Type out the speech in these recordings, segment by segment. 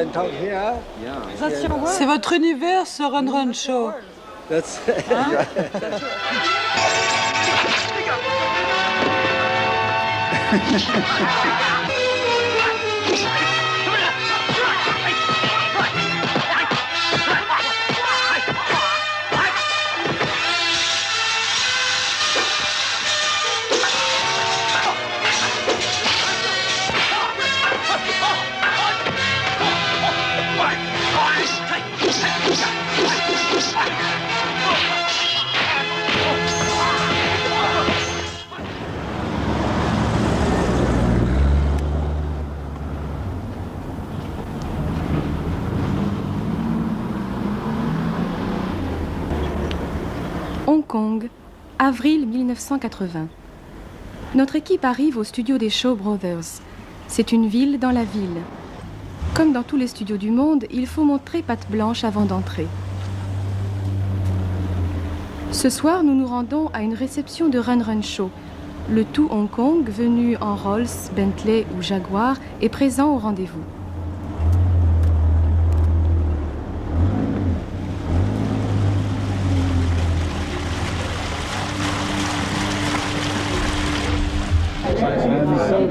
can talk here. C'est votre univers, ce Run Run Show. That's Hong Kong, avril 1980. Notre équipe arrive au studio des Shaw Brothers. C'est une ville dans la ville. Comme dans tous les studios du monde, il faut montrer patte blanche avant d'entrer. Ce soir, nous nous rendons à une réception de Run Run Show. Le tout Hong Kong, venu en Rolls, Bentley ou Jaguar, est présent au rendez-vous.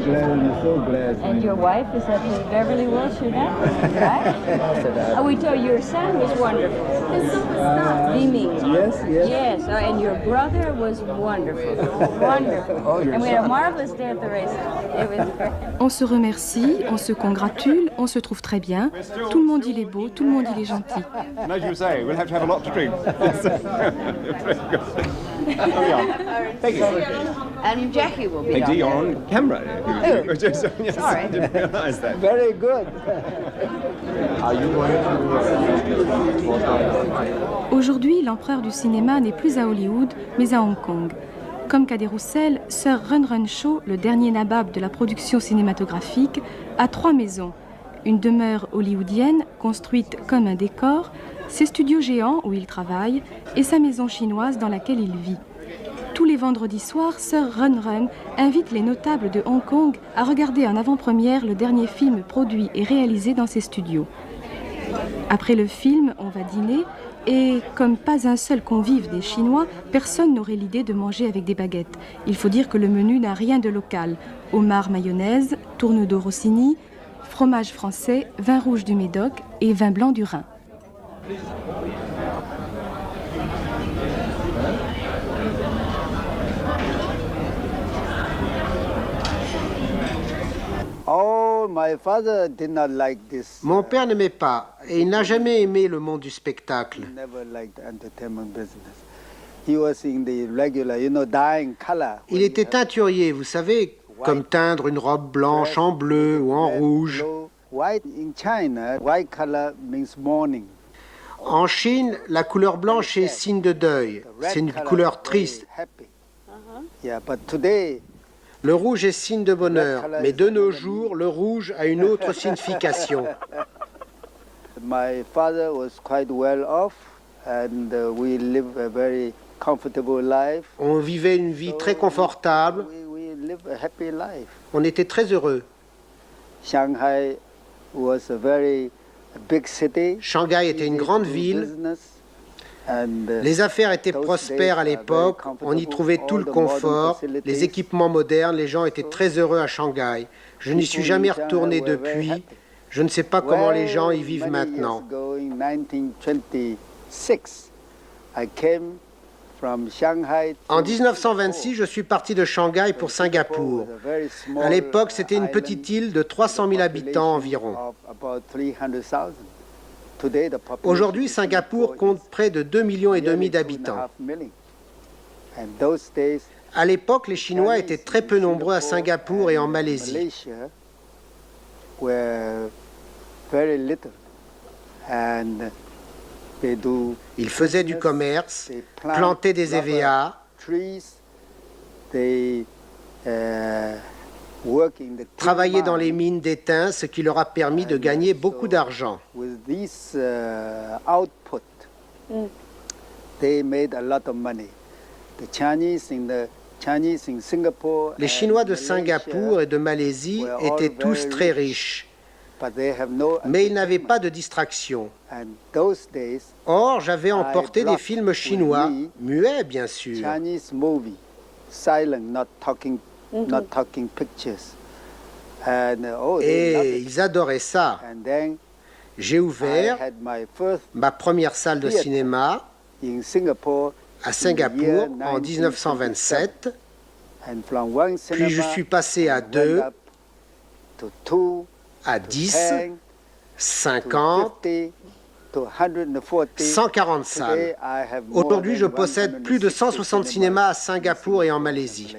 I'm so glad. And your wife is at the Beverly Wilshire now, right? Oh, we told your son was wonderful. Mimi. Yes, yes. Yes, and your brother was wonderful. Wonderful. Oh, your And we had a son. marvelous day at the races. It was great. On se remercie, on se congratule, on se trouve très bien. Tout le monde il est beau, tout le monde il est gentil. And as you say, we'll have to have a lot to drink. Very good. Oh, yeah. Peggy. And Jackie will be Peggy, you're on. on camera. Yes, Sorry. I didn't realise that. Very good. Are you going to... Aujourd'hui, l'empereur du cinéma n'est plus à Hollywood, mais à Hong Kong. Comme Cadet Roussel, Sir Run Run Shaw, le dernier nabab de la production cinématographique, a 3 maisons. Une demeure hollywoodienne, construite comme un décor, ses studios géants où il travaille, et sa maison chinoise dans laquelle il vit. Tous les vendredis soirs, Sir Run Run invite les notables de Hong Kong à regarder en avant-première le dernier film produit et réalisé dans ses studios. Après le film, on va dîner et, comme pas un seul convive des Chinois, personne n'aurait l'idée de manger avec des baguettes. Il faut dire que le menu n'a rien de local. Homard mayonnaise, tourne d'eau Rossini, fromage français, vin rouge du Médoc et vin blanc du Rhin. Oh, my father did not like this. Mon père n'aimait pas et il n'a jamais aimé le monde du spectacle. He never liked the entertainment business. He was in the regular, dyeing color. Il était teinturier, vous savez, comme teindre une robe blanche en bleu ou en rouge. White in China, white color means mourning. En Chine, la couleur blanche est signe de deuil. C'est une couleur triste. Yeah, but today, Le rouge est signe de bonheur, mais de nos jours, le rouge a une autre signification. my father was quite well off, and we live a very comfortable life. On vivait une vie très confortable, We live a happy life. on était très heureux. Shanghai was a very big city. Shanghai était une grande ville. Les affaires étaient prospères à l'époque, on y trouvait tout le confort, les équipements modernes, les gens étaient très heureux à Shanghai. Je n'y suis jamais retourné depuis, je ne sais pas comment les gens y vivent maintenant. En 1926, je suis parti de Shanghai pour Singapour. À l'époque, c'était une petite île de 300 000 habitants environ. Aujourd'hui, Singapour compte près de 2,5 millions d'habitants. À l'époque, les Chinois étaient très peu nombreux à Singapour et en Malaisie. Ils faisaient du commerce, plantaient des EVA, travaillaient dans les mines d'étain, ce qui leur a permis de gagner beaucoup d'argent. Les Chinois de Singapour et de Malaisie étaient tous très riches. mais ils n'avaient pas de distraction. And those days, Or, j'avais emporté des brought films chinois, with me muets bien sûr, Chinese movie, silent, not talking pictures. And they loved et it. ils adoraient ça. And then J'ai I ouvert had my first ma première salle de theater cinéma in Singapore à in the Singapour year en 1927, and from one puis je cinema, suis passé à I went 2, up to 2, à to 10, 10, to 50, 50, to 140. 140 salles. Today, I have more Aujourd'hui, je than possède plus de 160 cinémas à Singapour et en Malaisie.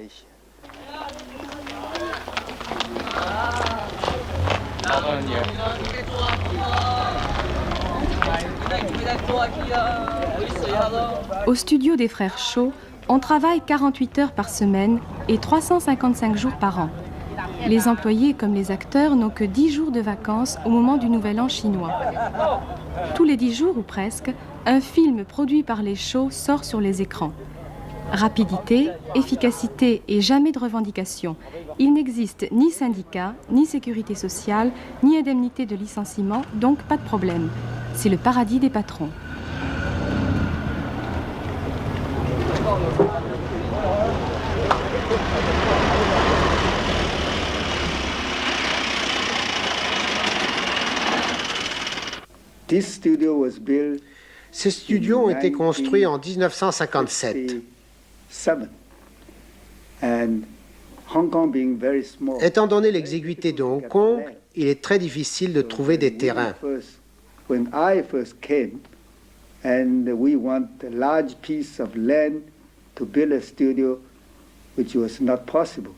Au studio des frères Shaw, on travaille 48 heures par semaine et 355 jours par an. Les employés comme les acteurs n'ont que 10 jours de vacances au moment du Nouvel An chinois. Tous les 10 jours ou presque, un film produit par les Shaw sort sur les écrans. Rapidité, efficacité et jamais de revendication. Il n'existe ni syndicat, ni sécurité sociale, ni indemnité de licenciement, donc pas de problème. C'est le paradis des patrons. This studio was built Ces studios ont été construits en 1957. 1957. And Hong Kong being very small, Étant donné l'exiguïté de Hong Kong, il est très difficile de trouver des terrains. When I first came, and we want a large piece of land to build a studio, which was not possible.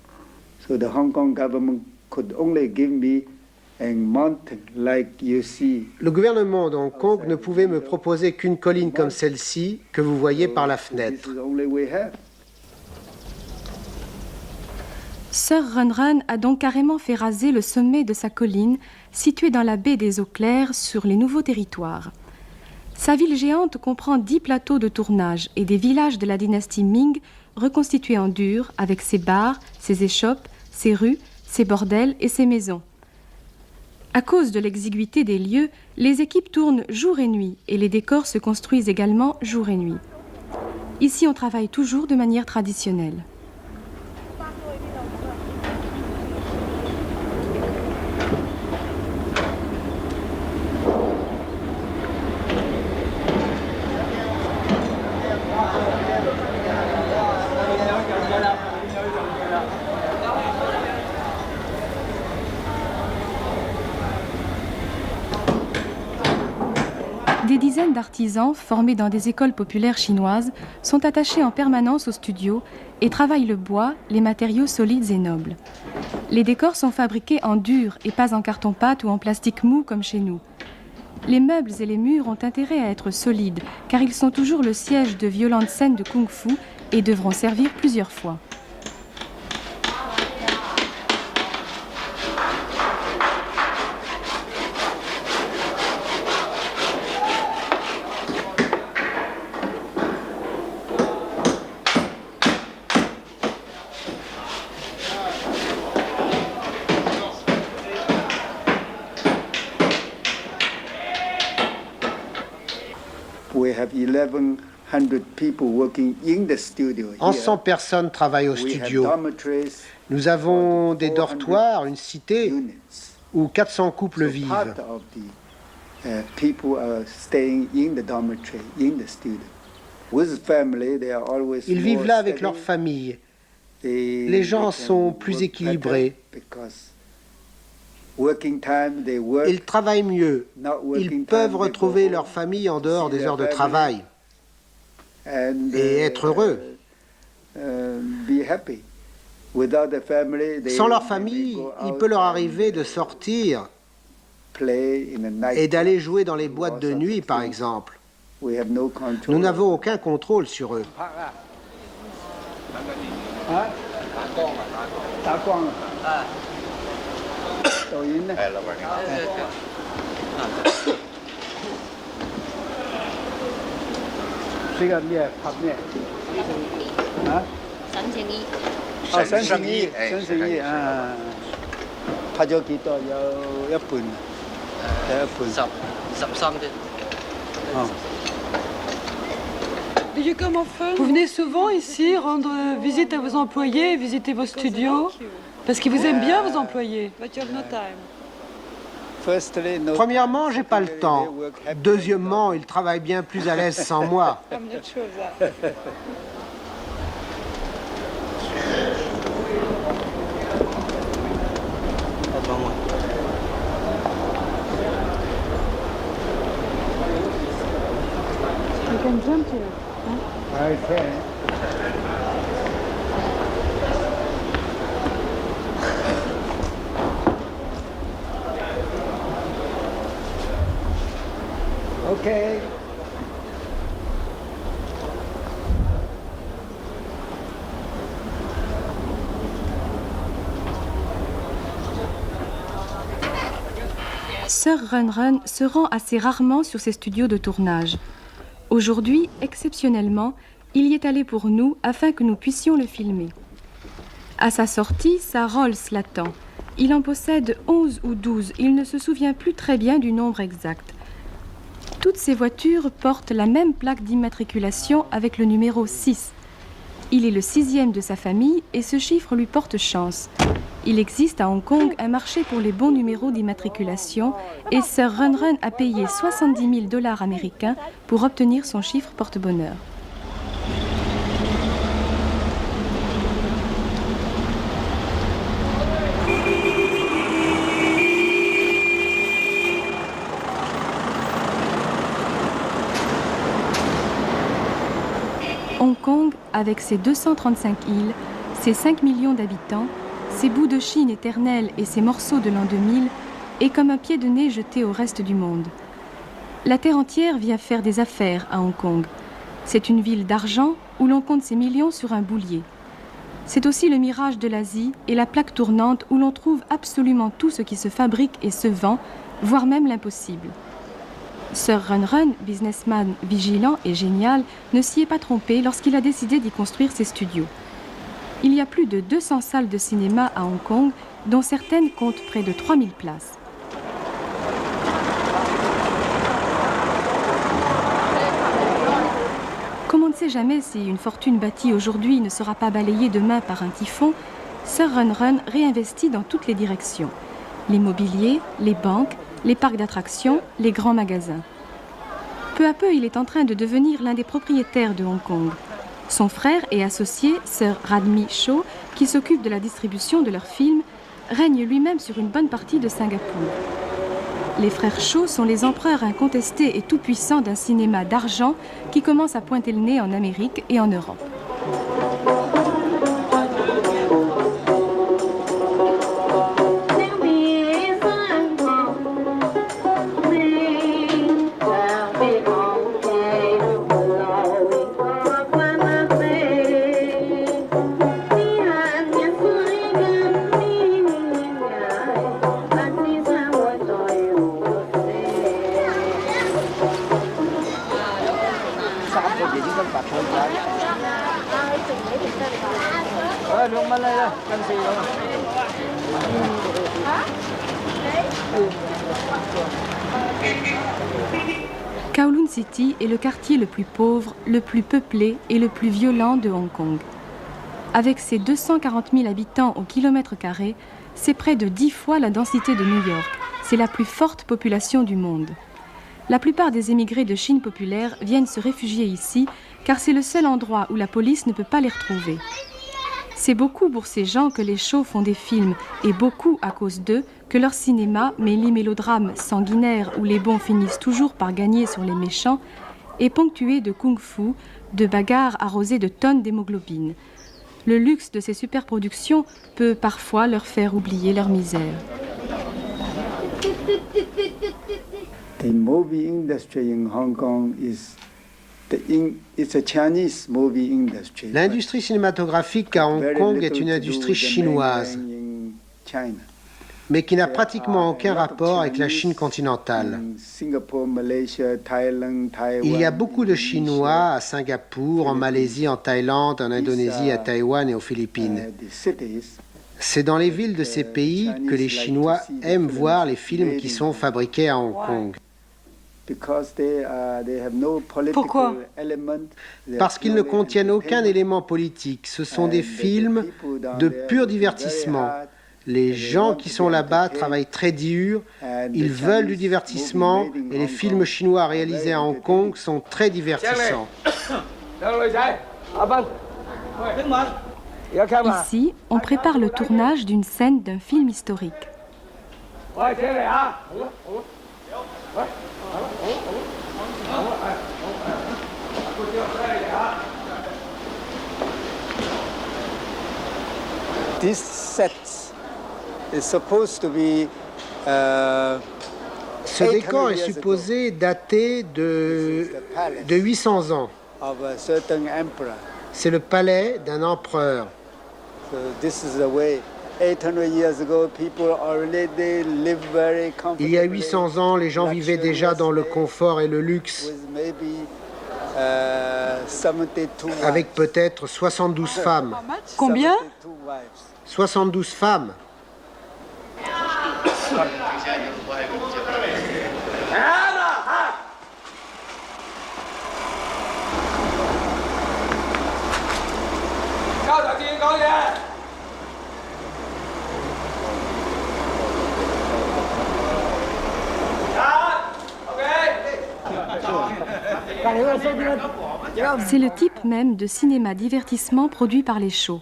So the Hong Kong government could only give me a mountain like you see. Le gouvernement de Hong Kong ne pouvait me proposer qu'une colline comme celle-ci que vous voyez par la This fenêtre. is the only we have. Sir Run a donc carrément fait raser le sommet de sa colline, située dans la baie des Eaux Claires, sur les nouveaux territoires. Sa ville géante comprend 10 plateaux de tournage et des villages de la dynastie Ming reconstitués en dur, avec ses bars, ses échoppes, ses rues, ses bordels et ses maisons. À cause de l'exiguïté des lieux, les équipes tournent jour et nuit et les décors se construisent également jour et nuit. Ici, on travaille toujours de manière traditionnelle. Des dizaines d'artisans formés dans des écoles populaires chinoises sont attachés en permanence au studio et travaillent le bois, les matériaux solides et nobles. Les décors sont fabriqués en dur et pas en carton-pâte ou en plastique mou comme chez nous. Les meubles et les murs ont intérêt à être solides car ils sont toujours le siège de violentes scènes de kung-fu et devront servir plusieurs fois. We have 1,100 people working in the studio here. 1100 personnes travaillent au We have studio. dormitories, Nous avons des dortoirs, une cité units. où 400 couples So vivent. part of the people are staying in the dormitory, in the studio. With family, they are always Ils vivent more là avec steady. leur famille. They Les gens can sont plus work équilibrés. better because working time, they work. Ils travaillent mieux. Not working Ils time, peuvent they retrouver go leur home famille en dehors see des their heures de family travail and, et être heureux. Be happy. Without the family, they Sans leur may famille, go il out peut leur and arriver de sortir play in the night et d'aller clubs, jouer dans les do boîtes all de sorts nuit, of par things. exemple. We have no control. Nous n'avons aucun contrôle sur eux. 啊，打光了。抖音呢？呢個咩拍咩？啊？沈正義，哦，沈誠意，沈誠意啊！拍咗幾多？有一半啊。Vous venez souvent ici rendre visite à vos employés, visiter vos studios, parce qu'ils vous aiment bien, vos employés. Premièrement, j'ai pas le temps. Deuxièmement, ils travaillent bien plus à l'aise sans moi. You can jump here. Okay. Sir Run Run se rend assez rarement sur ses studios de tournage. Aujourd'hui, exceptionnellement, il y est allé pour nous afin que nous puissions le filmer. À sa sortie, sa Rolls l'attend. Il en possède 11 ou 12, il ne se souvient plus très bien du nombre exact. Toutes ces voitures portent la même plaque d'immatriculation avec le numéro 6. Il est le 6e de sa famille et ce chiffre lui porte chance. Il existe à Hong Kong un marché pour les bons numéros d'immatriculation et Sir Run Run a payé 70 000 $ américains pour obtenir son chiffre porte-bonheur. Hong Kong, avec ses 235 îles, ses 5 millions d'habitants, ses bouts de Chine éternels et ses morceaux de l'an 2000, est comme un pied de nez jeté au reste du monde. La terre entière vient faire des affaires à Hong Kong. C'est une ville d'argent où l'on compte ses millions sur un boulier. C'est aussi le mirage de l'Asie et la plaque tournante où l'on trouve absolument tout ce qui se fabrique et se vend, voire même l'impossible. Sir Run Run, businessman vigilant et génial, ne s'y est pas trompé lorsqu'il a décidé d'y construire ses studios. Il y a plus de 200 salles de cinéma à Hong Kong, dont certaines comptent près de 3000 places. Comme on ne sait jamais si une fortune bâtie aujourd'hui ne sera pas balayée demain par un typhon, Sir Run Run réinvestit dans toutes les directions. L'immobilier, les banques, les parcs d'attractions, les grands magasins. Peu à peu, il est en train de devenir l'un des propriétaires de Hong Kong. Son frère et associé, Sir Radmi Shaw, qui s'occupe de la distribution de leurs films, règne lui-même sur une bonne partie de Singapour. Les frères Shaw sont les empereurs incontestés et tout-puissants d'un cinéma d'argent qui commence à pointer le nez en Amérique et en Europe. Kowloon City est le quartier le plus pauvre, le plus peuplé et le plus violent de Hong Kong. Avec ses 240 000 habitants au kilomètre carré, c'est près de 10 fois la densité de New York. C'est la plus forte population du monde. La plupart des émigrés de Chine populaire viennent se réfugier ici, car c'est le seul endroit où la police ne peut pas les retrouver. C'est beaucoup pour ces gens que les Shaw font des films, et beaucoup à cause d'eux que leur cinéma, mêlé mélodrame sanguinaire où les bons finissent toujours par gagner sur les méchants, est ponctué de kung-fu, de bagarres arrosées de tonnes d'hémoglobine. Le luxe de ces superproductions peut parfois leur faire oublier leur misère. The movie industry in Hong Kong it's a Chinese movie industry. L'industrie cinématographique à Hong Kong est une industrie chinoise, mais qui n'a pratiquement aucun rapport avec la Chine continentale. Il y a beaucoup de Chinois à Singapour, en Malaisie, en Thaïlande, en Indonésie, à Taïwan et aux Philippines. C'est dans les villes de ces pays que les Chinois aiment voir les films qui sont fabriqués à Hong Kong. Pourquoi? Parce qu'ils ne contiennent aucun élément politique. Ce sont des films de pur divertissement. Les gens qui sont là-bas travaillent très dur, ils veulent du divertissement et les films chinois réalisés à Hong Kong sont très divertissants. Ici, on prépare le tournage d'une scène d'un film historique. This set is supposed to be Ce décor est supposé dater de 800 ans. of a certain emperor. C'est le palais d'un empereur. So this is the way. 800 years ago, people already live very comfortably. Il y a 800 ans, les gens vivaient déjà dans le confort et le luxe, With maybe 72 wives. avec peut-être 72 femmes. Combien? 72 wives. 72 femmes. C'est le type même de cinéma-divertissement produit par les shows.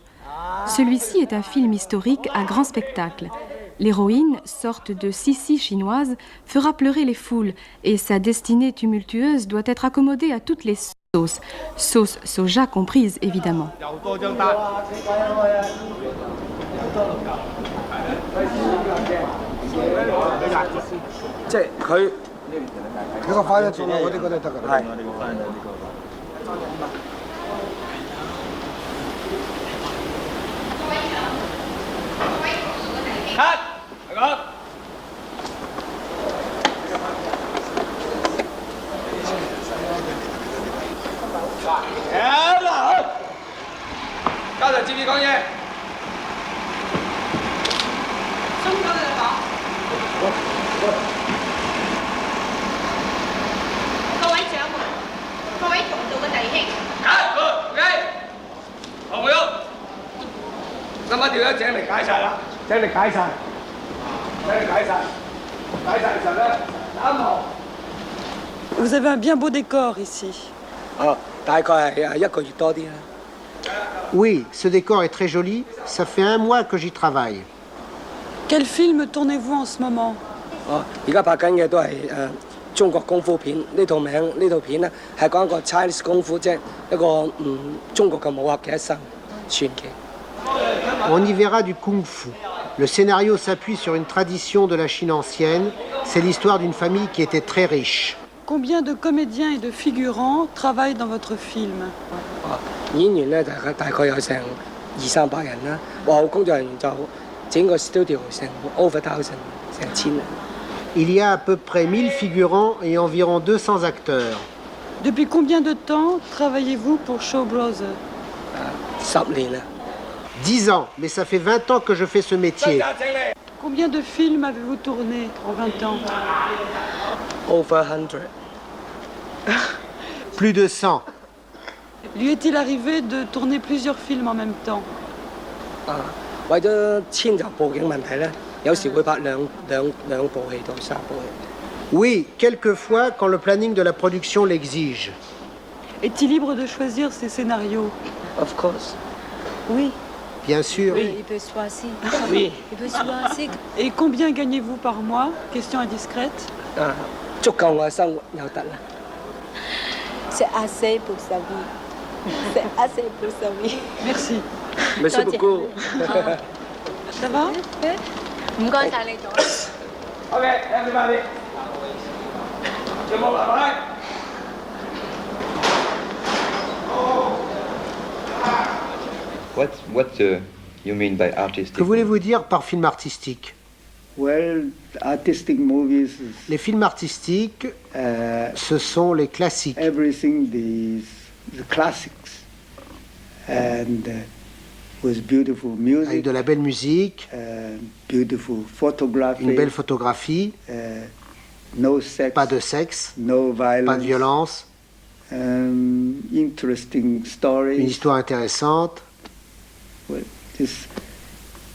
Celui-ci est un film historique à grand spectacle. L'héroïne, sorte de Sissi chinoise, fera pleurer les foules et sa destinée tumultueuse doit être accommodée à toutes les sauces. Sauce soja comprise, évidemment. Vous avez un bien beau décor ici. Oui, ce décor est très joli. Ça fait 1 mois que j'y travaille. Quel film tournez-vous en ce moment? 而家拍緊嘅都係中國功夫片，呢套片咧係講一個 Chinese 功夫，即係一個中國嘅武俠嘅一生傳奇。 On y verra du kung-fu. Le scénario s'appuie sur une tradition de la Chine ancienne. C'est l'histoire d'une famille qui était très riche. Combien de comédiens et de figurants travaillent dans votre film? 演員咧大概有成200-300人啦，幕後工作人員就整個 studio 成 over 1000成1000人。 Il y a à peu près 1000 figurants et environ 200 acteurs. Depuis combien de temps travaillez-vous pour Shaw Brothers? 10年啦。 10 ans, mais ça fait 20 ans que je fais ce métier. Combien de films avez-vous tourné en 20 ans? Over 100。 Plus de 100. Lui est-il arrivé de tourner plusieurs films en même temps? 為咗遷就佈景問題咧，有時會拍兩部戲到3部戲。 Oui, quelquefois quand le planning de la production l'exige. Est-il libre de choisir ses scénarios? Of course。 Oui, Bien sûr. il peut choisir. Oui。 Il peut choisir. Et combien gagnez-vous par mois? Question indiscrète. 足夠我嘅生活有得啦。 C'est assez pour sa vie. C'est assez pour sa vie. Merci. Merci beaucoup。 Ça va? 唔該晒你講。 OK， everybody。有冇辦法？ What you mean by artistic? Que voulez-vous dire par film artistique? Well, artistic movies is Les films artistiques, ce sont les classiques. everything the classics, and with beautiful music, avec de la belle musique, beautiful photography, une belle photographie, no sex, pas de sexe, no violence, pas de violence, interesting stories. une histoire intéressante. Well,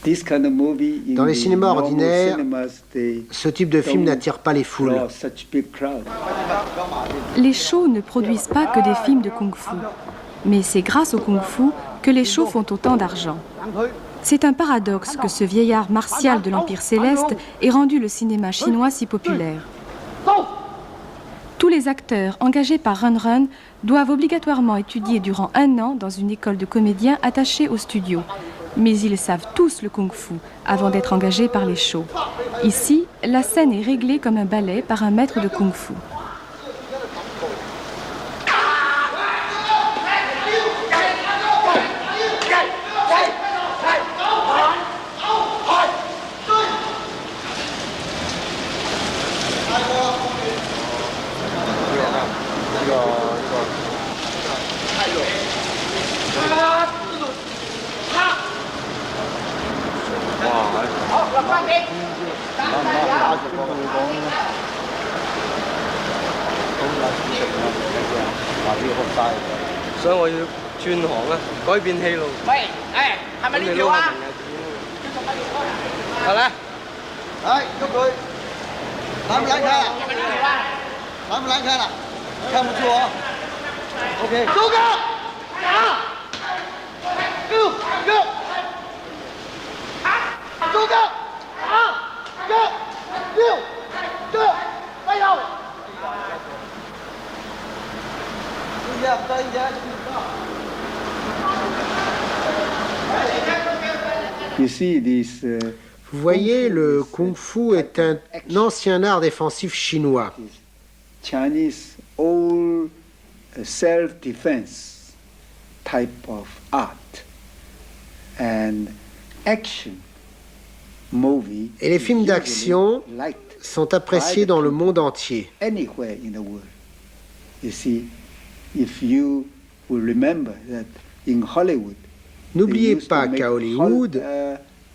this kind of movie in Dans les the cinémas normal ordinaires, cinemas, they ce type de film don't n'attire pas les foules. draw such big crowd. Les shows ne produisent pas que des films de kung-fu. Mais c'est grâce au kung-fu que les shows font autant d'argent. C'est un paradoxe que ce vieil art martial de l'Empire céleste ait rendu le cinéma chinois si populaire. Tous les acteurs engagés par Run Run doivent obligatoirement étudier durant 1 an dans une école de comédiens attachée au studio. Mais ils savent tous le kung-fu avant d'être engagés par les shows. Ici, la scène est réglée comme un ballet par un maître de kung-fu. You see this, Vous voyez, le kung-fu est un ancien art défensif chinois. Chinese old self-defense type of art and action movie. Et les films d'action liked sont appréciés dans le monde entier. anywhere in the world. You see, if you will remember that in Hollywood, N'oubliez pas qu'à Hollywood,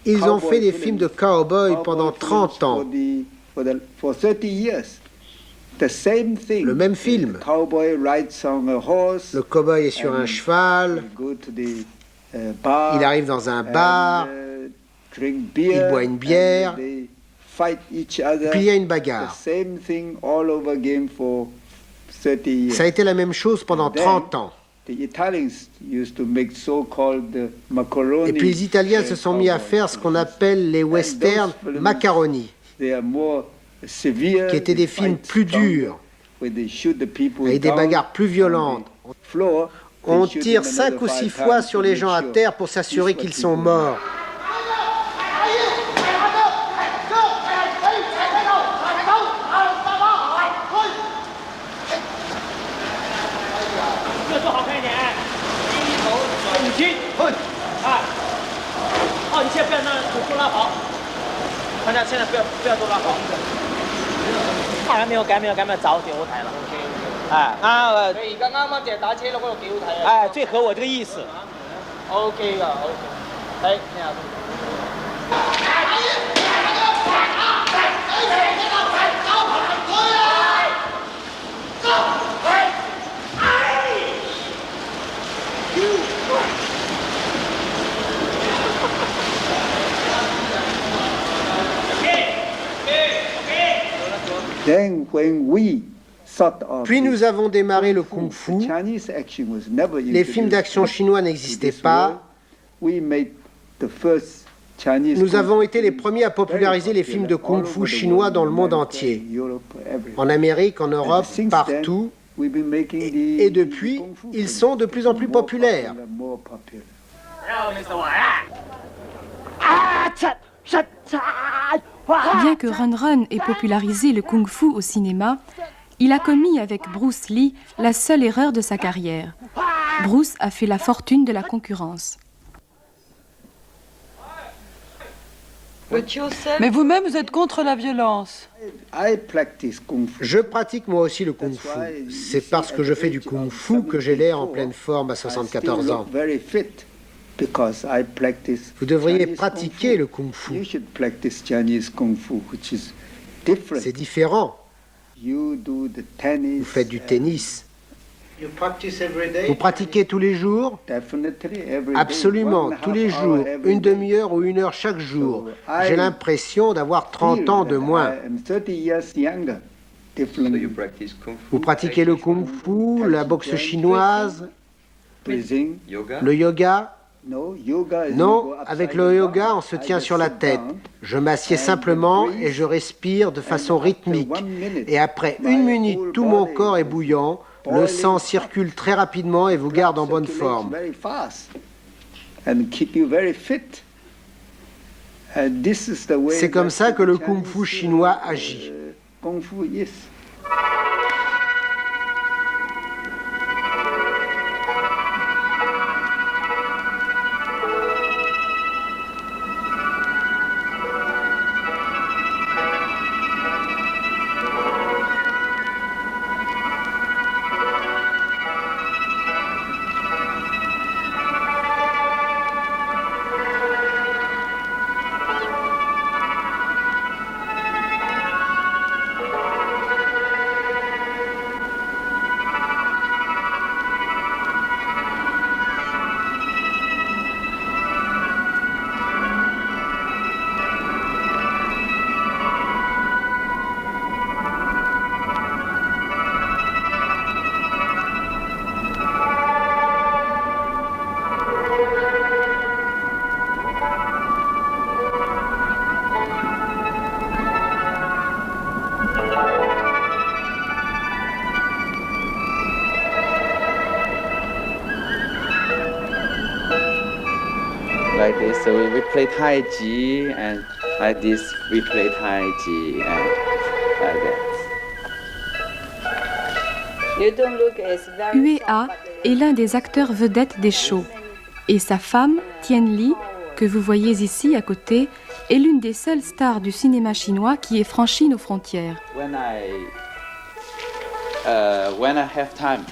ils ont fait des films de cow-boy pendant 30 ans. For 30 years. The same thing. Le même film. The cowboy rides on a horse. Le cow-boy est sur un cheval, Go to the, bar, il arrive dans un bar, drink beer, il boit une bière, and they fight each other. puis il y a une The bagarre. same thing all over again for 30 years. Ça a été la même chose pendant Then, 30 ans. The Italians used to make so-called macaroni. Et puis les Italiens se sont mis à faire ce qu'on appelle les westerns macaroni, They are more severe, qui étaient des they films fight plus stronger, durs, where they shoot the people avec des down bagarres plus violentes. on the floor. They On shoot tire them 5 another ou 5 6 fois times sur to les make gens à sure terre pour s'assurer this qu'ils was sont people. morts. Then when we thought of Puis nous this avons démarré le kung fu, kung-fu. the Chinese action was never Les films d'action chinois introduced n'existaient to this pas. world. We made the first Chinese Nous kung avons fu été les films premiers à populariser very les films de popular all kung-fu over the chinois world, dans le monde America, entier. Europe, everywhere. En Amérique, en Europe, since partout. We've been making Et the depuis, kung fu ils films sont de plus en plus more populaires. popular, more popular. Bien que Run Run ait popularisé le kung-fu au cinéma, il a commis avec Bruce Lee la seule erreur de sa carrière. Bruce a fait la fortune de la concurrence. Mais vous-même, vous êtes contre la violence. I practice kung fu. Je pratique moi aussi le kung-fu. C'est parce que je fais du kung-fu que j'ai l'air en pleine forme à I still 74 look ans. very fit. because I practice Vous devriez Chinese pratiquer Kung le Fu. kung-fu. You should practice Chinese Kung Fu, which is different. C'est différent. You do the tennis. Vous faites du and tennis. Vous pratiquez tous les jours? Definitely every day, Absolument, 1.5 tous les hour jours, every une day. demi-heure ou une heure chaque jour. I J'ai l'impression d'avoir 30 Feel ans de that moins. I am 30 years younger. So you Different practice Kung Fu, Vous pratiquez le kung-fu, la boxe chinoise, breathing. yoga. le yoga? No, yoga is you Non, go upside avec le yoga, down. on se I tient just sur la sit tête. down. Je m'assieds simplement et je respire de façon rythmique. Et après une minute, tout mon corps est bouillant, le sang circule très rapidement et vous garde en bonne forme. Very fast and keep you very fit. And this is the way C'est comme that ça que le Chinese, kung-fu chinois agit. Kung Fu is. Like this, so we play Tai Chi, and like this, we play Tai Chi, and like that. Uea est l'un des acteurs vedettes des shows. Et sa femme, Tien Li, que vous voyez ici à côté, est l'une des seules stars du cinéma chinois qui ait franchi nos frontières. When I have time,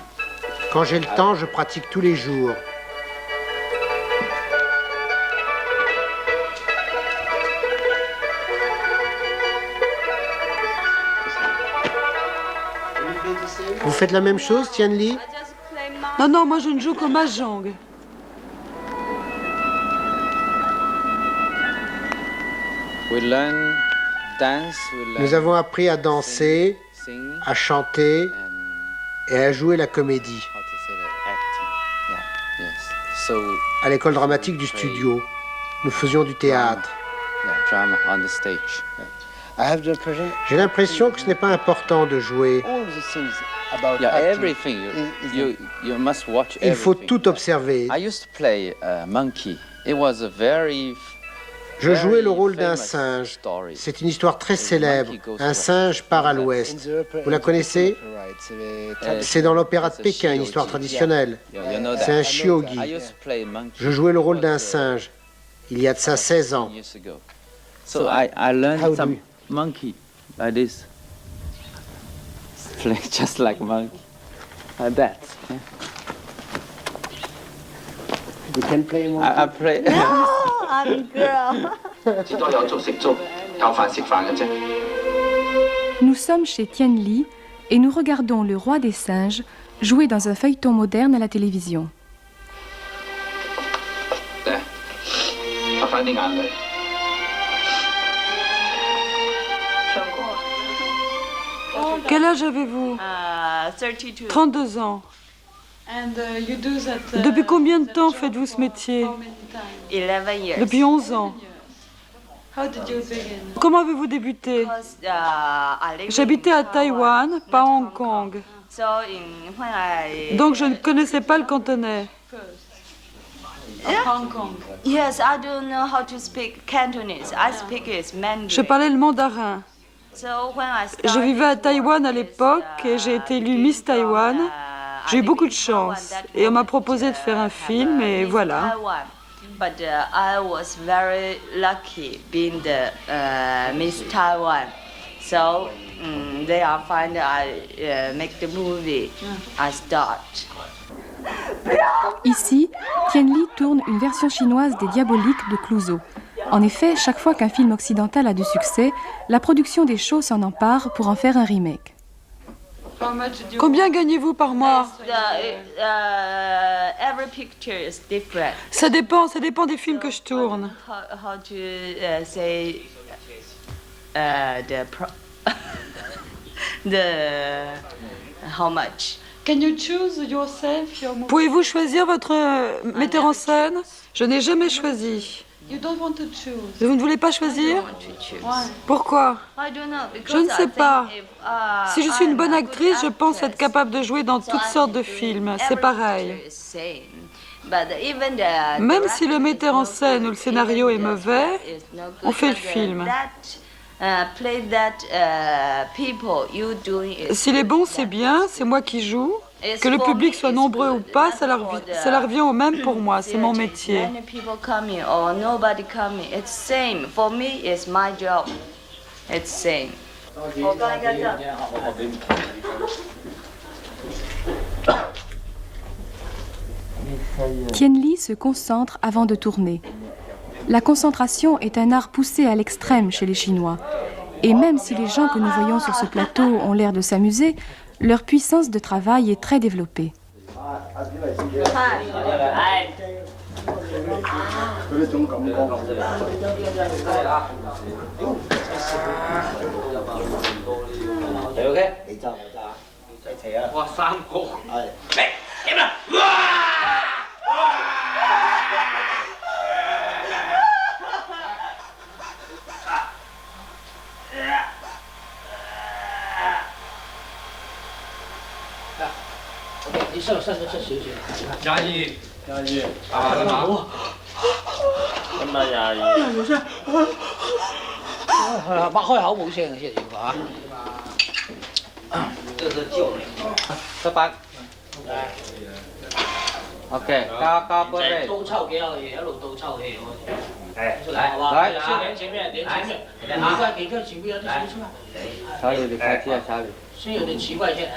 Quand j'ai le temps, je pratique tous les jours. Vous faites la même chose, Tien Li? Non, non, moi je ne joue qu'au mahjong. we learn dance, we learn Nous avons appris à danser, sing, à chanter and et à jouer la comédie how to say that, acting. Yeah, yes. So à l'école dramatique du studio. Nous faisions du théâtre. yeah, drama on the stage. Yeah. J'ai l'impression que ce n'est pas important de jouer. Yeah, everything you must watch. Il faut everything. tout observer. I used to play Monkey. It was a very Je jouais le rôle d'un singe. story. C'est une histoire très célèbre. Un singe part à l'ouest. Vous la connaissez? C'est dans l'opéra de Pékin, une histoire traditionnelle. You know that. C'est un shiogi. I used to play Monkey. Je jouais le rôle d'un singe. Il y a de ça 16 ans. Years ago. So I How learned do some you- monkey like this. Play just like monkey. Like that. Yeah. You can play more. I play. Nous sommes chez Tien Li et nous regardons le roi des singes jouer dans un feuilleton moderne à la télévision. Quel âge avez-vous 32 ans. Depuis combien de temps faites-vous ce métier? 11 years. Depuis 11 ans. Comment avez-vous débuté? J'habitais à Taïwan, pas à Hong Kong. Donc je ne connaissais pas le cantonais. Yes, I don't know how to speak Cantonese. I speak is Mandarin. Je parlais le mandarin. So when I Je started vivais à Taïwan à l'époque et j'ai été élue Miss Taïwan. J'ai eu beaucoup de chance et on m'a proposé de faire un film et voilà. But I was very lucky being the Miss Taiwan. So they are fine. I make the movie. I start. Ici, Tien Li tourne une version chinoise des Diaboliques de Clouzot. En effet, chaque fois qu'un film occidental a du succès, la production des shows s'en empare pour en faire un remake. Combien gagnez-vous par mois? Every picture is different. Ça dépend des films que je tourne. How to say the how much? Can you choose yourself your movie? Pouvez-vous choisir votre metteur en scène? Je n'ai jamais choisi. You don't want to choose. Vous ne voulez pas choisir? Pourquoi? Je ne sais pas. Si je suis une bonne actrice, je pense être capable de jouer dans toutes sortes de films. C'est pareil. Même si le metteur en scène ou le scénario est mauvais, on fait le film. S'il est bon, c'est bien, c'est moi qui joue. Que le public soit nombreux ou pas, ça leur revient au même pour moi, c'est mon métier. Tien Li se concentre avant de tourner. La concentration est un art poussé à l'extrême chez les Chinois. Et même si les gens que nous voyons sur ce plateau ont l'air de s'amuser, leur puissance de travail est très développée. OK， 加杯杯。倒抽幾有嘢，一路倒抽氣好似。來，前面，奇怪，幾個前面有啲少少啊。查理，你開機啊，查理。先有點奇怪先。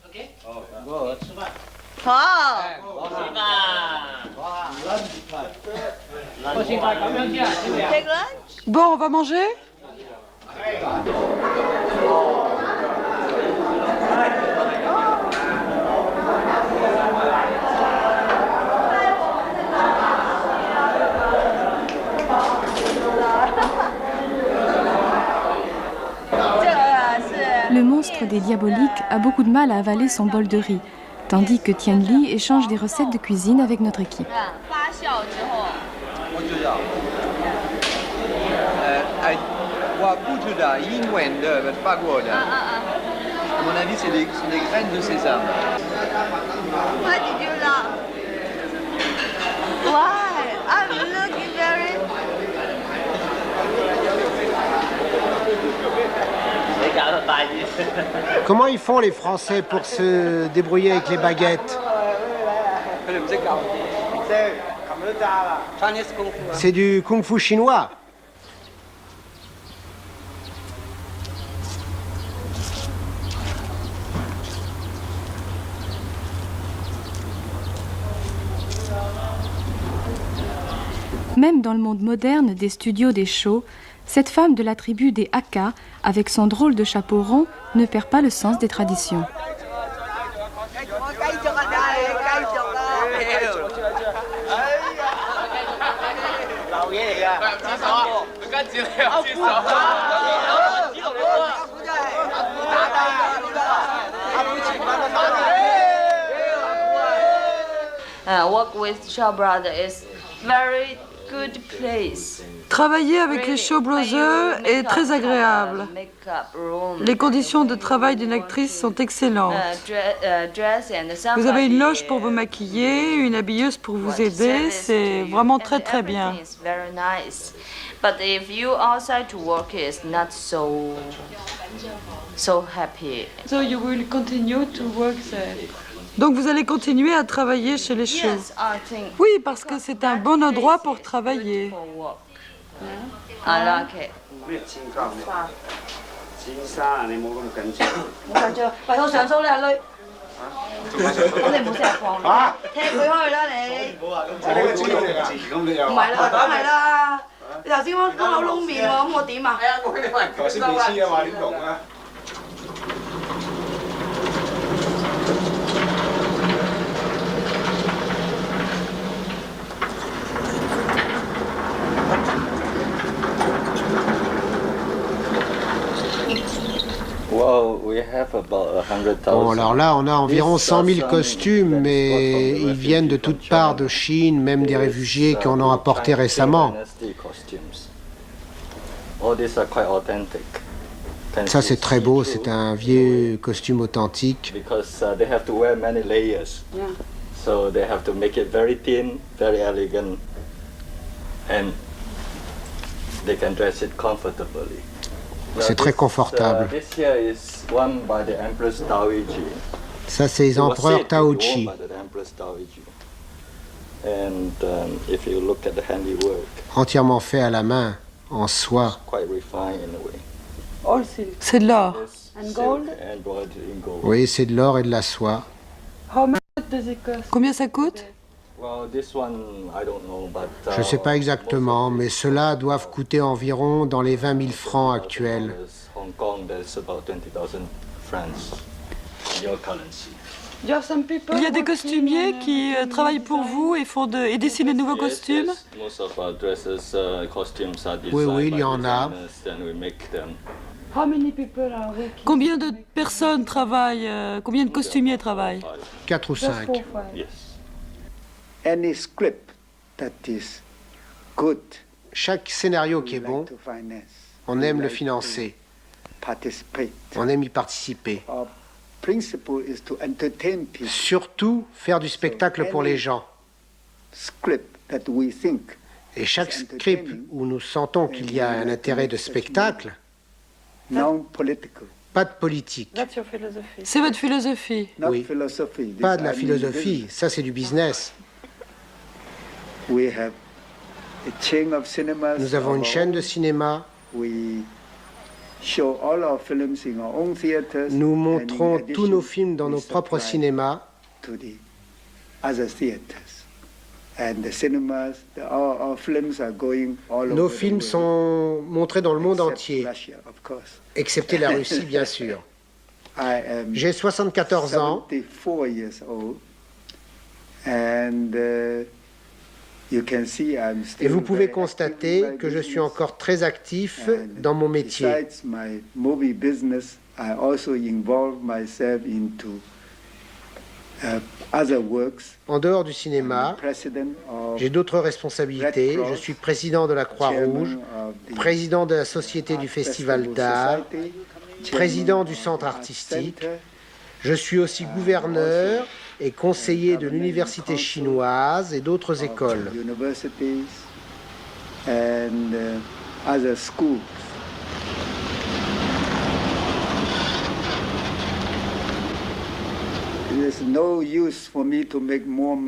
OK， 好，吃飯。好。食飯。我食飯咁樣先啊，知唔知啊？ Bon, on va manger? Le monstre des Diaboliques a beaucoup de mal à avaler son bol de riz, tandis que Tien Li échange des recettes de cuisine avec notre équipe. À mon avis, c'est des graines de sésame. What did you love? Why? I'm looking very. Comment ils font les Français pour se débrouiller avec les baguettes? C'est du kung-fu chinois. Même dans le monde moderne des studios des shows, cette femme de la tribu des Hakka, avec son drôle de chapeau rond, ne perd pas le sens des traditions. Work with Shaw Brothers is very good place. Travailler avec les Shaw Brothers est très agréable. Les conditions de travail d'une actrice sont excellentes. Vous avez une loge pour vous maquiller, une habilleuse pour vous aider, c'est vraiment très très bien. But if you outside to work, it's not so happy. So you will continue to work there. Donc vous allez continuer à travailler chez les Shaw? Oui, parce que c'est un bon endroit pour travailler. I like it. 咩尖膠咩？尖沙你冇咁緊張。冇緊張，喂，我上數你阿女。咁你唔好成日放啦，踢佢開去啦你。唔好話咁字，呢個字咁你又。唔係啦，梗係啦。你頭先講口窿面喎，咁我點啊？係啊，我俾你翻嚟。頭先未知啊嘛，點同啊？Bon, alors là, on a environ 100 000 costumes, mais ils viennent de toutes parts de Chine, même des réfugiés qui en ont apporté récemment. Ça, c'est très beau, c'est un vieux costume authentique. So they have to make it very thin, very elegant, and they can dress it comfortably. C'est très confortable. This here is one by the Empress Taoiji. Ça, c'est les empereurs Taoji. And if you look at the handiwork, entièrement fait à la main, en soie. quite refined in a way. C'est de l'or. And gold? Embroidered in gold. Oui, c'est de l'or et de la soie. Combien ça coûte? Well, this one, I don't know, but, Je ne sais pas exactement, mais ceux-là doivent coûter environ dans les 20 000 francs actuels. Hong Kong, there's about 20,000 francs in your currency. Il y a des costumiers qui travaillent pour vous et dessinent de nouveaux costumes. Most of our dresses, costumes are designed Oui, il y en a. and we make them. Combien de personnes travaillent, combien de costumiers travaillent? 4 ou 5. Yes. Any script that is good, chaque scénario qui est bon, on aime le financer. On aime y participer. Principle is to entertain people. Surtout faire du spectacle pour les gens. Script that we think et chaque script où nous sentons qu'il y a un intérêt de spectacle, pas de politique. C'est votre philosophie. Oui. Pas de la philosophie, ça c'est du business. We have a chain of cinemas. Nous avons une chaîne de cinéma. Nous montrons tous nos films dans nos propres cinémas. Nos films sont montrés dans le monde entier, excepté la Russie, bien sûr. J'ai 74 ans. Et vous pouvez constater que je suis encore très actif dans mon métier. En dehors du cinéma, j'ai d'autres responsabilités. Je suis président de la Croix-Rouge, président de la Société du Festival d'art, président du Centre artistique. Je suis aussi gouverneur et conseiller de l'université chinoise et d'autres écoles.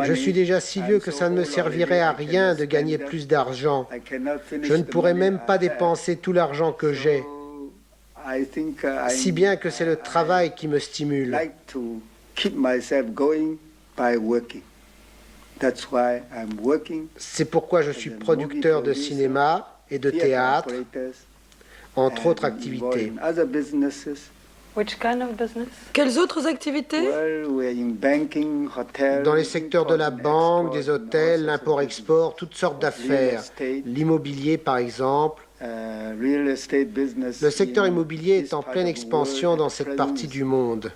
Je suis déjà si vieux que ça ne me servirait à rien de gagner plus d'argent. Je ne pourrais même pas dépenser tout l'argent que j'ai, si bien que c'est le travail qui me stimule. C'est pourquoi je suis producteur de cinéma et de théâtre, entre autres activités. Quelles autres activités? Dans les secteurs de la banque, des hôtels, l'import-export, toutes sortes d'affaires. L'immobilier, par exemple. Le secteur immobilier est en pleine expansion dans cette partie du monde.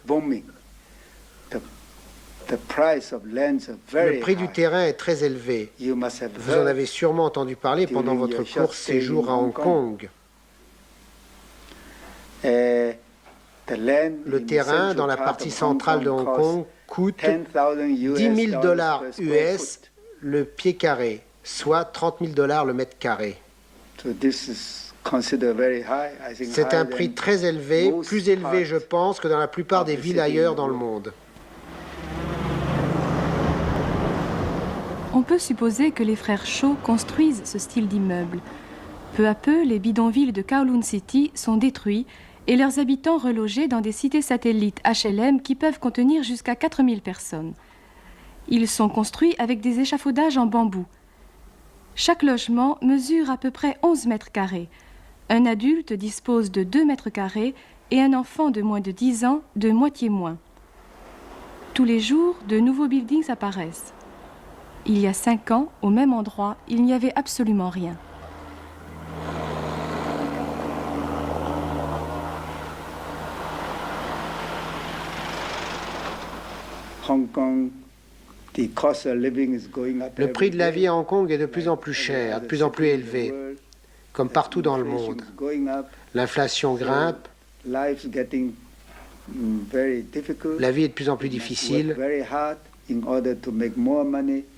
Le prix du terrain est très élevé. Vous en avez sûrement entendu parler pendant votre court séjour à Hong Kong. Le terrain dans la partie centrale de Hong Kong coûte 10 000 $ US le pied carré, soit 30 000 $ le mètre carré. C'est un prix très élevé, plus élevé je pense que dans la plupart des villes ailleurs dans le monde. On peut supposer que les frères Shaw construisent ce style d'immeuble. Peu à peu, les bidonvilles de Kowloon City sont détruits et leurs habitants relogés dans des cités satellites HLM qui peuvent contenir jusqu'à 4000 personnes. Ils sont construits avec des échafaudages en bambou. Chaque logement mesure à peu près 11 mètres carrés. Un adulte dispose de 2 mètres carrés et un enfant de moins de 10 ans de moitié moins. Tous les jours, de nouveaux buildings apparaissent. Il y a 5 ans, au même endroit, il n'y avait absolument rien. Hong Kong, the cost of living is going up. Le prix de la vie à Hong Kong est de plus en plus cher, de plus en plus élevé, comme partout dans le monde. L'inflation grimpe, la vie est de plus en plus difficile,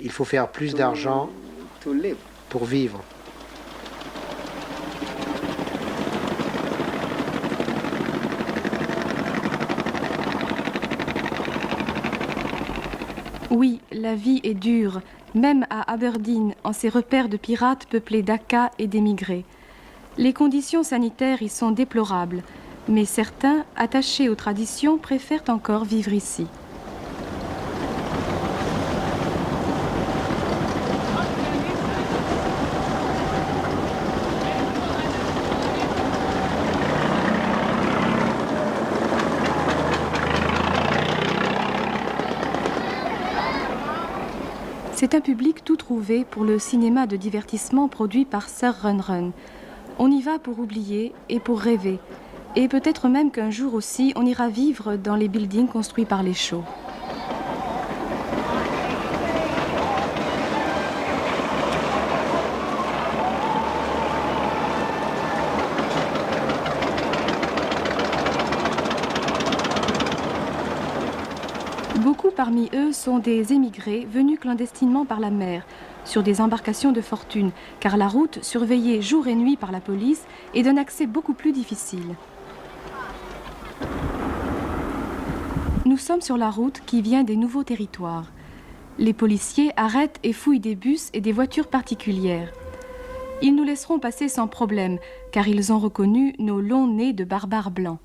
il faut faire plus d'argent pour vivre. Oui, la vie est dure, même à Aberdeen, en ces repères de pirates peuplés d'Aka et d'émigrés. Les conditions sanitaires y sont déplorables, mais certains, attachés aux traditions, préfèrent encore vivre ici. C'est un public tout trouvé pour le cinéma de divertissement produit par Sir Run Run. On y va pour oublier et pour rêver. Et peut-être même qu'un jour aussi, on ira vivre dans les buildings construits par les Shaw. Beaucoup parmi eux sont des émigrés venus clandestinement par la mer, sur des embarcations de fortune, car la route, surveillée jour et nuit par la police, est d'un accès beaucoup plus difficile. Nous sommes sur la route qui vient des nouveaux territoires. Les policiers arrêtent et fouillent des bus et des voitures particulières. Ils nous laisseront passer sans problème, car ils ont reconnu nos longs nez de barbares blancs.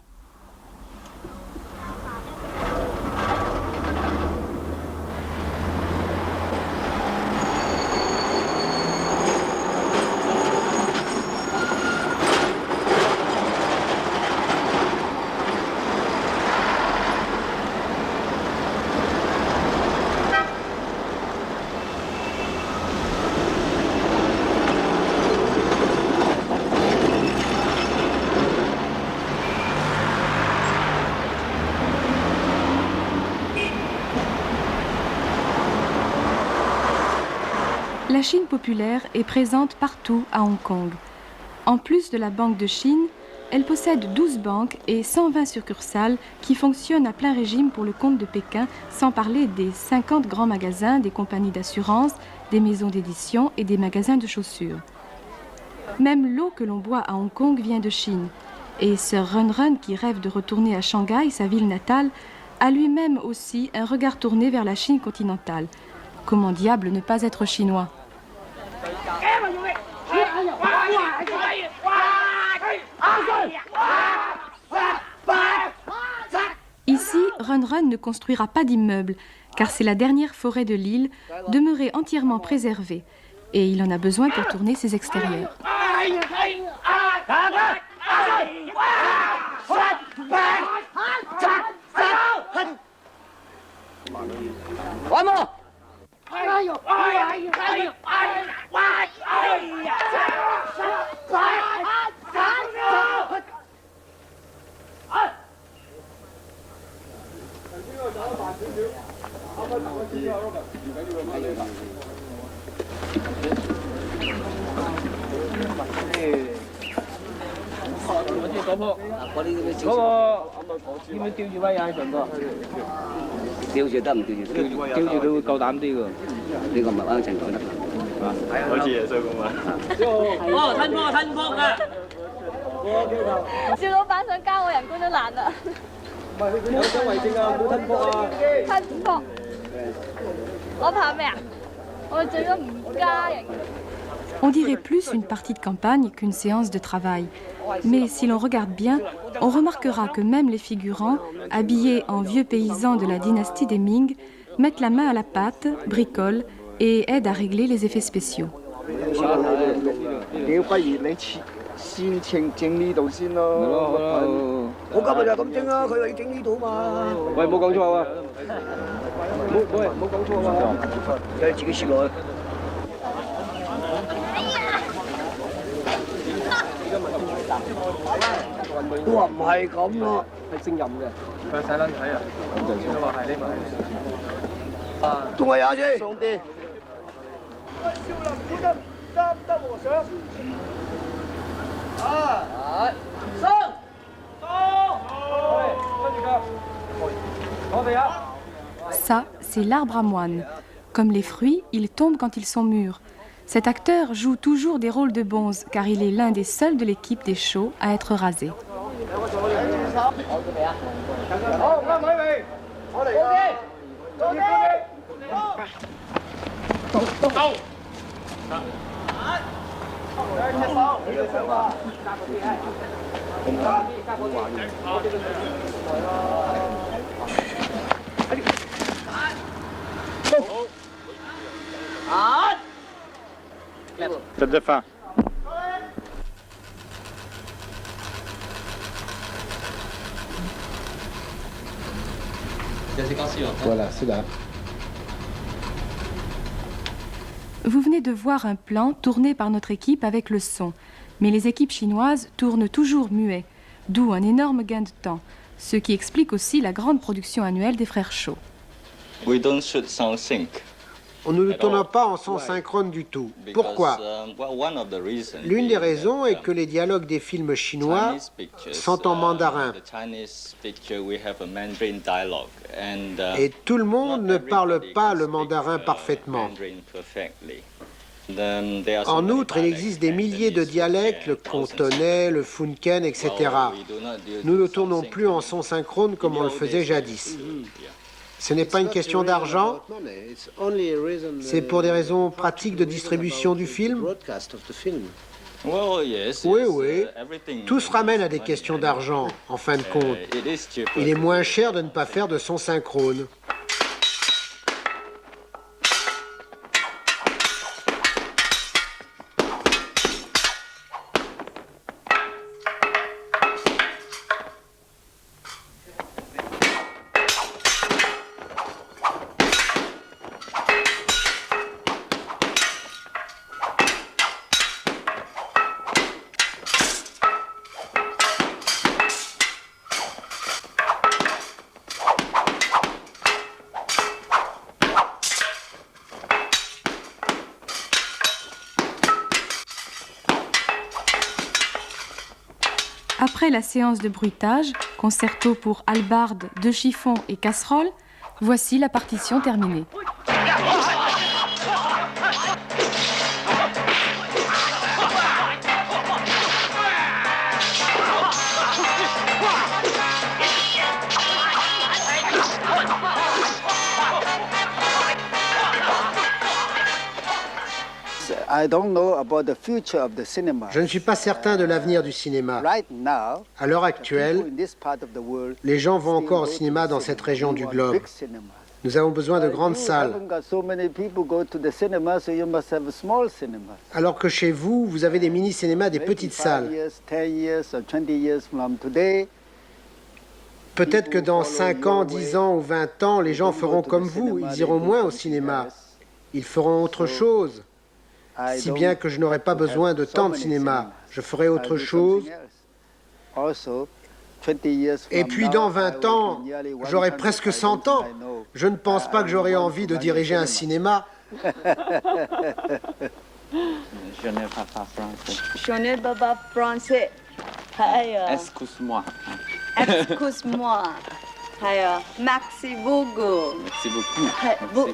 La Chine populaire est présente partout à Hong Kong. En plus de la Banque de Chine, elle possède 12 banques et 120 succursales qui fonctionnent à plein régime pour le compte de Pékin, sans parler des 50 grands magasins, des compagnies d'assurance, des maisons d'édition et des magasins de chaussures. Même l'eau que l'on boit à Hong Kong vient de Chine. Et Sir Run Run, qui rêve de retourner à Shanghai, sa ville natale, a lui-même aussi un regard tourné vers la Chine continentale. Comment diable ne pas être chinois ? Ici, Run Run ne construira pas d'immeubles, car c'est la dernière forêt de l'île, demeurée entièrement préservée, et il en a besoin pour tourner ses extérieurs. On dirait plus une partie de campagne qu'une séance de travail. Mais si l'on regarde bien, on remarquera que même les figurants, habillés en vieux paysans de la dynastie des Ming, mettent la main à la pâte, bricolent et aident à régler les effets spéciaux. Ça, c'est l'arbre à moine. Comme les fruits, ils tombent quand ils sont mûrs. Cet acteur joue toujours des rôles de bonze, car il est l'un des seuls de l'équipe des shows à être rasé. Tête de fin. Voilà, c'est là. Vous venez de voir un plan tourné par notre équipe avec le son. Mais les équipes chinoises tournent toujours muets, d'où un énorme gain de temps, ce qui explique aussi la grande production annuelle des frères Shaw. We don't shoot sound sync. On ne le tourne pas en son synchrone du tout. Pourquoi? L'une des raisons est que les dialogues des films chinois sont en mandarin. Et tout le monde ne parle pas le mandarin parfaitement. En outre, il existe des milliers de dialectes, le cantonais, le funken, etc. Nous ne tournons plus en son synchrone comme on le faisait jadis. Ce n'est pas une question d'argent, c'est pour des raisons pratiques de distribution du film. Oui, oui, tout se ramène à des questions d'argent, en fin de compte. Il est moins cher de ne pas faire de son synchrone. Après la séance de bruitage, concerto pour hallebarde, deux chiffons et casserole, voici la partition terminée. Je ne suis pas certain de l'avenir du cinéma. À l'heure actuelle, les gens vont encore au cinéma dans cette région du globe. Nous avons besoin de grandes salles. Alors que chez vous, vous avez des mini-cinémas, des petites salles. Peut-être que dans 5 ans, 10 ans ou 20 ans, les gens feront comme vous. Ils iront moins au cinéma. Ils feront autre chose. Si bien que je n'aurai pas besoin de tant de cinéma. Je ferai autre chose. Et puis dans 20 ans, j'aurai presque 100 ans. Je ne pense pas que j'aurai envie de diriger un cinéma. Je ne parle pas français. Je ne parle pas français. Excuse-moi. Excuse-moi. Merci beaucoup. Merci beaucoup.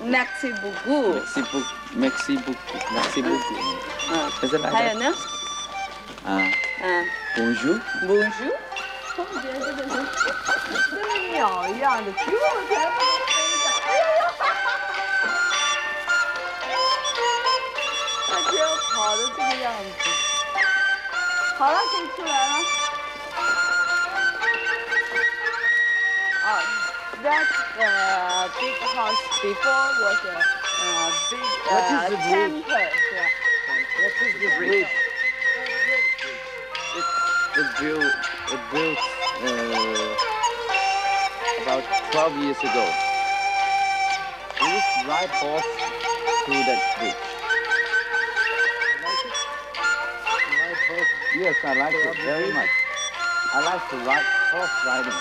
Merci beaucoup. Merci beaucoup. Merci beaucoup. Merci beaucoup. Bonjour. Bonjour. 跟鸟一样的，举我前面飞着，哎呦，他就跑的这个。样子。好了，可以出来了。That big house before was a big temple. What is the bridge? It built about 12 years ago. Please ride horse through that bridge. Ride horse? Yes, I like it very much. I like to ride horse riding.